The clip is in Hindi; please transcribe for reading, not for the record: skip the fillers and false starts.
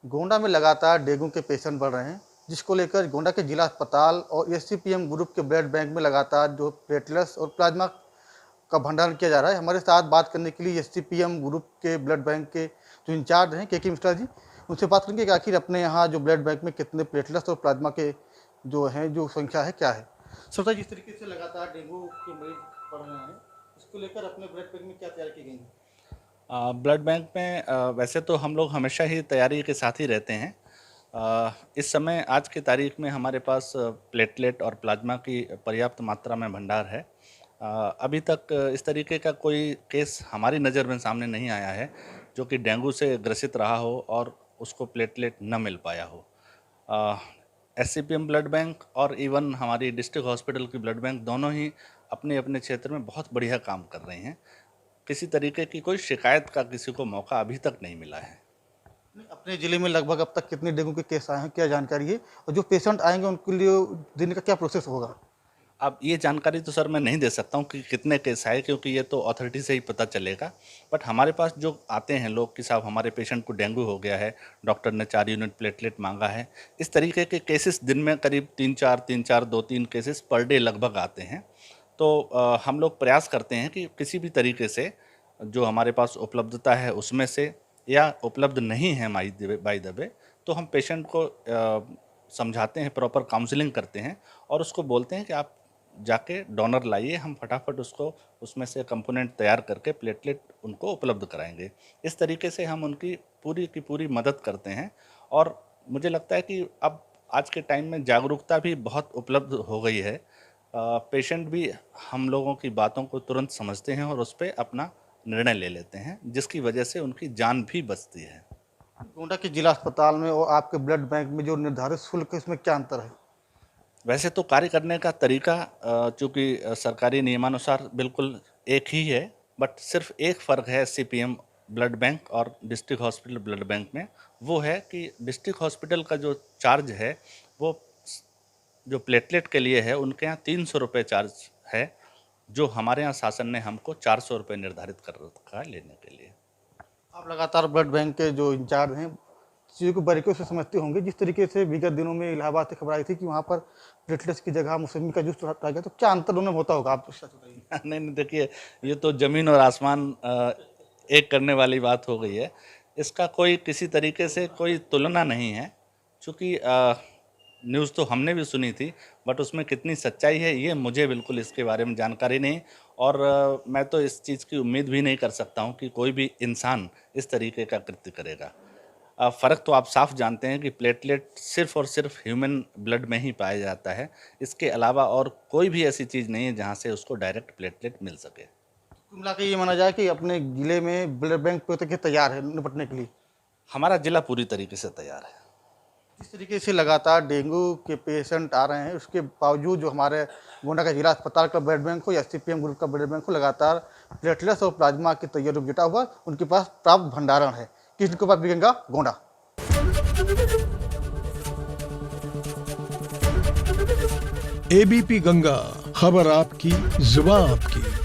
गोंडा में लगातार डेंगू के पेशेंट बढ़ रहे हैं, जिसको लेकर गोंडा के जिला अस्पताल और एससीपीएम ग्रुप के ब्लड बैंक में लगातार जो प्लेटलेट्स और प्लाज्मा का भंडारण किया जा रहा है। हमारे साथ बात करने के लिए एससीपीएम ग्रुप के ब्लड बैंक के जो इंचार्ज हैं के मिश्रा जी, उनसे बात करेंगे कि आखिर अपने यहाँ जो ब्लड बैंक में कितने प्लेटलेट्स और प्लाज्मा के जो हैं जो संख्या है क्या है। सबसे जिस तरीके से लगातार डेंगू के मरीज बढ़ रहे हैं, इसको लेकर अपने ब्लड बैंक में क्या तैयारी की गई है? ब्लड बैंक में वैसे तो हम लोग हमेशा ही तैयारी के साथ ही रहते हैं। इस समय आज की तारीख में हमारे पास प्लेटलेट और प्लाज्मा की पर्याप्त मात्रा में भंडार है। अभी तक इस तरीके का कोई केस हमारी नज़र में सामने नहीं आया है जो कि डेंगू से ग्रसित रहा हो और उसको प्लेटलेट न मिल पाया हो। एससीपीएम ब्लड बैंक और इवन हमारी डिस्ट्रिक्ट हॉस्पिटल की ब्लड बैंक दोनों ही अपने अपने क्षेत्र में बहुत बढ़िया काम कर रहे हैं। किसी तरीके की कोई शिकायत का किसी को मौका अभी तक नहीं मिला है। अपने ज़िले में लगभग अब तक कितने डेंगू के केस आए हैं, क्या जानकारी है? और जो पेशेंट आएंगे उनके लिए देने का क्या प्रोसेस होगा? अब ये जानकारी तो सर मैं नहीं दे सकता हूँ कि कितने केस आए, क्योंकि ये तो अथॉरिटी से ही पता चलेगा। बट हमारे पास जो आते हैं लोग कि साहब हमारे पेशेंट को डेंगू हो गया है, डॉक्टर ने 4 यूनिट प्लेटलेट मांगा है, इस तरीके के केसेस दिन में करीब 3-4 2-3 केसेस पर डे लगभग आते हैं। तो हम लोग प्रयास करते हैं कि किसी भी तरीके से जो हमारे पास उपलब्धता है उसमें से, या उपलब्ध नहीं है बाय द वे, तो हम पेशेंट को समझाते हैं, प्रॉपर काउंसलिंग करते हैं और उसको बोलते हैं कि आप जाके डोनर लाइए, हम फटाफट उसको उसमें से कंपोनेंट तैयार करके प्लेटलेट उनको उपलब्ध कराएंगे। इस तरीके से हम उनकी पूरी की पूरी मदद करते हैं। और मुझे लगता है कि अब आज के टाइम में जागरूकता भी बहुत उपलब्ध हो गई है। पेशेंट भी हम लोगों की बातों को तुरंत समझते हैं और उस पर अपना निर्णय ले लेते हैं, जिसकी वजह से उनकी जान भी बचती है। गोंडा के जिला अस्पताल में और आपके ब्लड बैंक में जो निर्धारित शुल्क है, इसमें क्या अंतर है? वैसे तो कार्य करने का तरीका चूँकि सरकारी नियमानुसार बिल्कुल एक ही है, बट सिर्फ एक फ़र्क है एससीपीएम ब्लड बैंक और डिस्ट्रिक्ट हॉस्पिटल ब्लड बैंक में। वो है कि डिस्ट्रिक्ट हॉस्पिटल का जो चार्ज है वो जो प्लेटलेट के लिए है उनके यहाँ 300 रुपये चार्ज है, जो हमारे यहाँ शासन ने हमको 400 रुपये निर्धारित कर रखा है लेने के लिए। आप लगातार ब्लड बैंक के जो इंचार्ज हैं, चीज़ों को बारीकियों से समझते होंगे। जिस तरीके से विगत दिनों में इलाहाबाद से खबर आई थी कि वहाँ पर प्लेटलेट्स की जगह मौसमी का जूस रखा गया, तो क्या अंतर उनमें होता होगा, आप सच बताइए। नहीं, देखिए, ये तो ज़मीन और आसमान एक करने वाली बात हो गई है। इसका कोई किसी तरीके से कोई तुलना नहीं है, चूँकि न्यूज़ तो हमने भी सुनी थी, बट उसमें कितनी सच्चाई है ये मुझे बिल्कुल इसके बारे में जानकारी नहीं। और मैं तो इस चीज़ की उम्मीद भी नहीं कर सकता हूँ कि कोई भी इंसान इस तरीके का कृत्य करेगा। फ़र्क तो आप साफ जानते हैं कि प्लेटलेट सिर्फ़ और सिर्फ ह्यूमन ब्लड में ही पाया जाता है। इसके अलावा और कोई भी ऐसी चीज़ नहीं है जहाँ से उसको डायरेक्ट प्लेटलेट मिल सके। कुल मिला के ये माना जाए कि अपने ज़िले में ब्लड बैंक पूरी तरीके से तैयार है निपटने के लिए। हमारा ज़िला पूरी तरीके से तैयार है। जिस तरीके से लगातार डेंगू के पेशेंट आ रहे हैं, उसके बावजूद जो हमारे गोंडा का जिला अस्पताल का ब्लड बैंक हो या एससीपीएम ग्रुप का ब्लड बैंक हो, लगातार प्लेटलेट्स और प्लाज्मा की तैयारी में जुटा हुआ, उनके पास प्राप्त भंडारण है। किसी को बात गंगा गोंडा। एबीपी गंगा, खबर आपकी, जुबान आपकी।